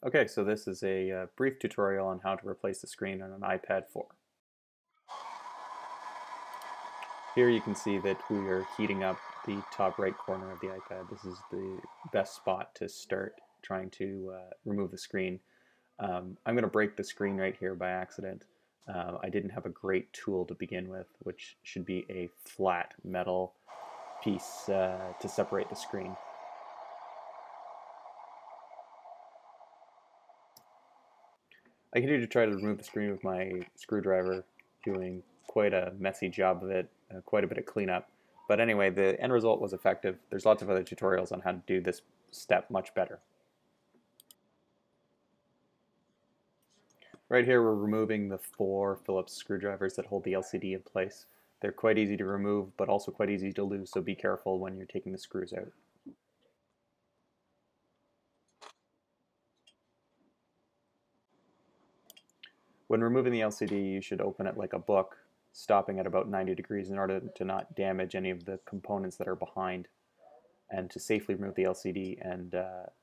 Okay, so this is a brief tutorial on how to replace the screen on an iPad 4. Here you can see that we are heating up the top right corner of the iPad. This is the best spot to start trying to remove the screen. I'm going to break the screen right here by accident. I didn't have a great tool to begin with, which should be a flat metal piece to separate the screen. I continue to try to remove the screen with my screwdriver, doing quite a messy job of it, quite a bit of cleanup. But anyway, the end result was effective. There's lots of other tutorials on how to do this step much better. Right here we're removing the 4 Phillips screwdrivers that hold the LCD in place. They're quite easy to remove, but also quite easy to lose, so be careful when you're taking the screws out. When removing the LCD, you should open it like a book, stopping at about 90 degrees in order to not damage any of the components that are behind, and to safely remove the LCD and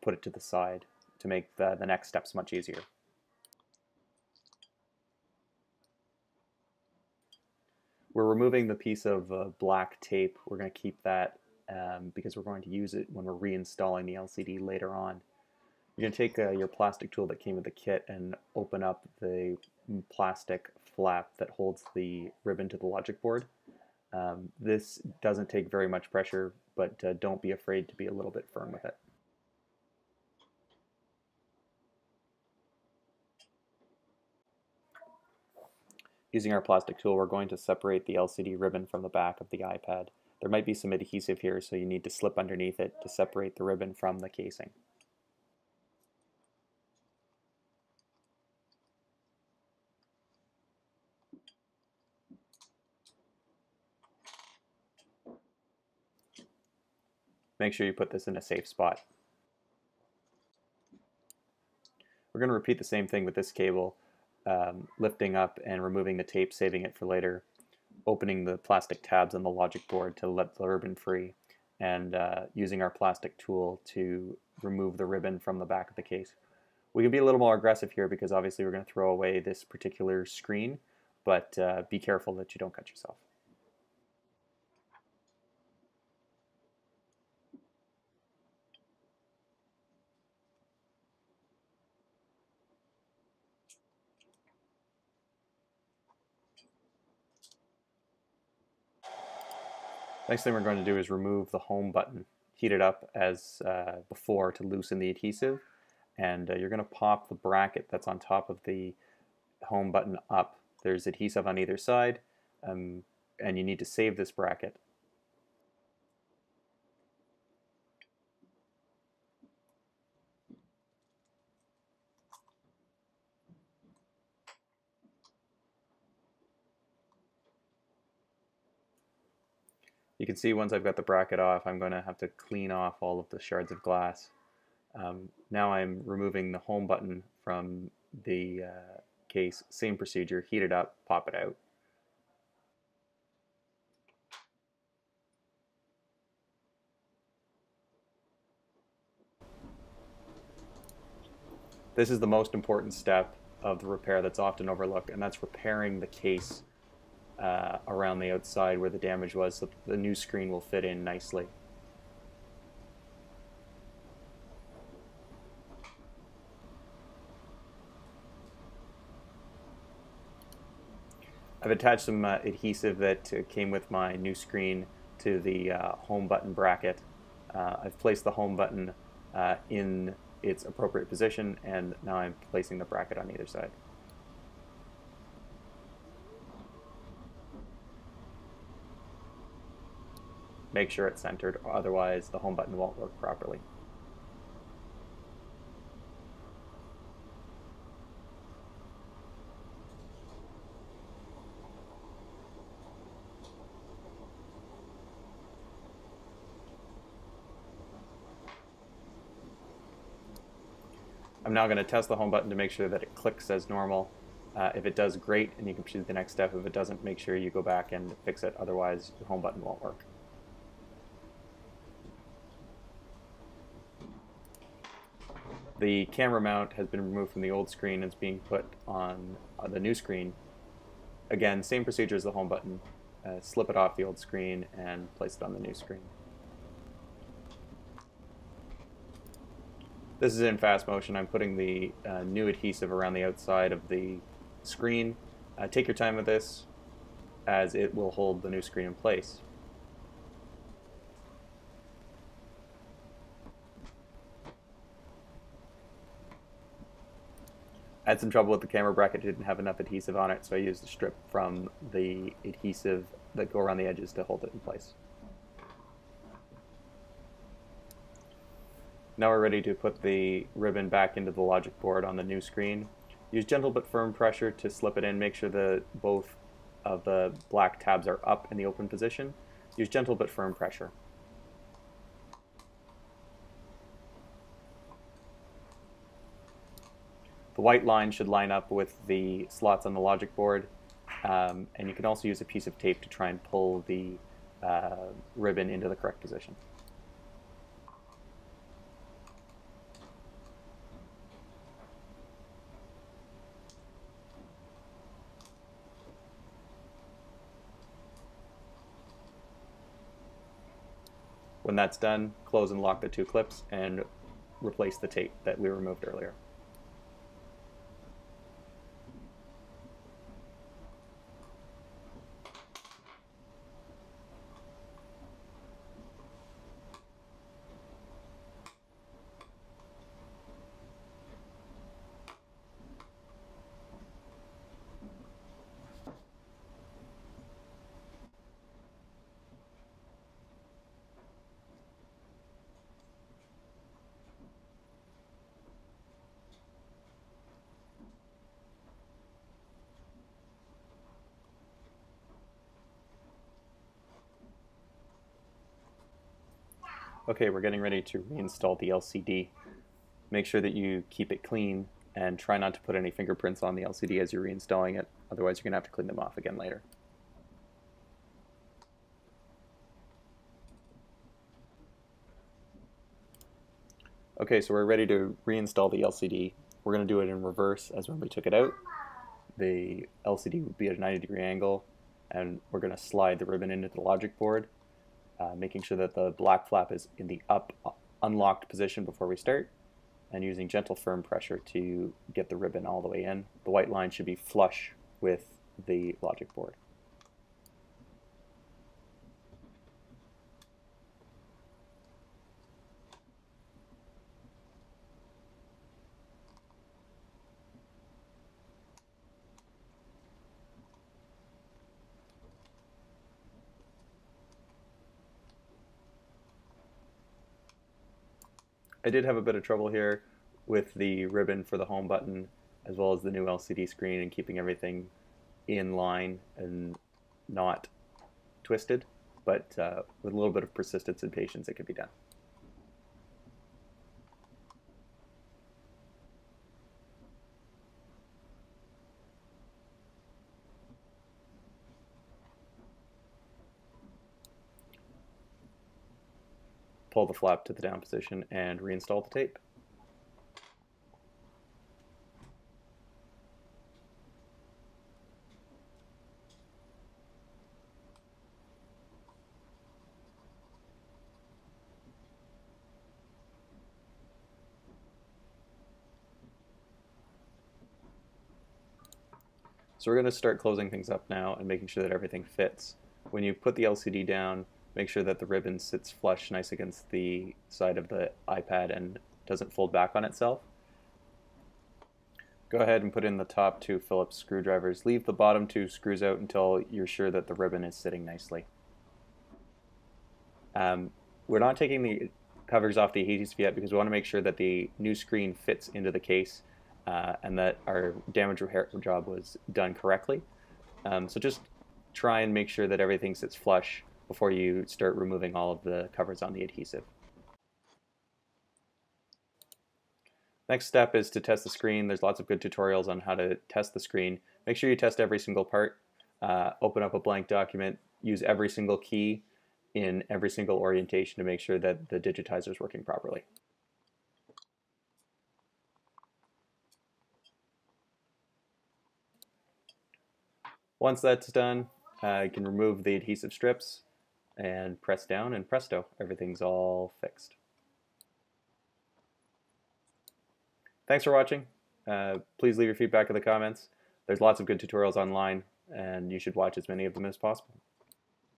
put it to the side to make the next steps much easier. We're removing the piece of black tape. We're going to keep that because we're going to use it when we're reinstalling the LCD later on. You're going to take your plastic tool that came with the kit and open up the plastic flap that holds the ribbon to the logic board. This doesn't take very much pressure, but don't be afraid to be a little bit firm with it. Using our plastic tool, we're going to separate the LCD ribbon from the back of the iPad. There might be some adhesive here, so you need to slip underneath it to separate the ribbon from the casing. Make sure you put this in a safe spot. We're going to repeat the same thing with this cable, lifting up and removing the tape, saving it for later, opening the plastic tabs on the logic board to let the ribbon free, and using our plastic tool to remove the ribbon from the back of the case. We can be a little more aggressive here because obviously we're going to throw away this particular screen, but be careful that you don't cut yourself. Next thing we're going to do is remove the home button. Heat it up as before to loosen the adhesive, and you're going to pop the bracket that's on top of the home button up. There's adhesive on either side, and you need to save this bracket. You can see once I've got the bracket off, I'm going to have to clean off all of the shards of glass. Now I'm removing the home button from the case. Same procedure, heat it up, pop it out. This is the most important step of the repair that's often overlooked, and that's repairing the case around the outside where the damage was, so the new screen will fit in nicely. I've attached some adhesive that came with my new screen to the home button bracket. I've placed the home button in its appropriate position, and now I'm placing the bracket on either side. Make sure it's centered, otherwise the home button won't work properly. I'm now going to test the home button to make sure that it clicks as normal. If it does, great, and you can proceed to the next step. If it doesn't, make sure you go back and fix it, otherwise your home button won't work. The camera mount has been removed from the old screen and is being put on the new screen. Again, same procedure as the home button. Slip it off the old screen and place it on the new screen. This is in fast motion. I'm putting the new adhesive around the outside of the screen. Take your time with this, as it will hold the new screen in place. I had some trouble with the camera bracket. It didn't have enough adhesive on it, so I used a strip from the adhesive that go around the edges to hold it in place. Now we're ready to put the ribbon back into the logic board on the new screen. Use gentle but firm pressure to slip it in. Make sure that both of the black tabs are up in the open position. Use gentle but firm pressure. The white line should line up with the slots on the logic board, and you can also use a piece of tape to try and pull the ribbon into the correct position. When that's done, close and lock the two clips and replace the tape that we removed earlier. Okay, we're getting ready to reinstall the LCD. Make sure that you keep it clean and try not to put any fingerprints on the LCD as you're reinstalling it. Otherwise, you're going to have to clean them off again later. Okay, so we're ready to reinstall the LCD. We're going to do it in reverse as when we took it out. The LCD would be at a 90-degree angle, and we're going to slide the ribbon into the logic board, making sure that the black flap is in the up unlocked position before we start, and using gentle firm pressure to get the ribbon all the way in. The white line should be flush with the logic board. I did have a bit of trouble here with the ribbon for the home button as well as the new LCD screen and keeping everything in line and not twisted, but with a little bit of persistence and patience it can be done. Pull the flap to the down position and reinstall the tape. So we're going to start closing things up now and making sure that everything fits. When you put the LCD down, make sure that the ribbon sits flush nice against the side of the iPad and doesn't fold back on itself. Go ahead and put in the top two Phillips screwdrivers. Leave the bottom two screws out until you're sure that the ribbon is sitting nicely. We're not taking the covers off the adhesive yet because we want to make sure that the new screen fits into the case and that our damage repair job was done correctly. So just try and make sure that everything sits flush before you start removing all of the covers on the adhesive. Next step is to test the screen. There's lots of good tutorials on how to test the screen. Make sure you test every single part. Open up a blank document. Use every single key in every single orientation to make sure that the digitizer is working properly. Once that's done, you can remove the adhesive strips and press down, and presto, everything's all fixed. Thanks for watching. Please leave your feedback in the comments. There's lots of good tutorials online, and you should watch as many of them as possible.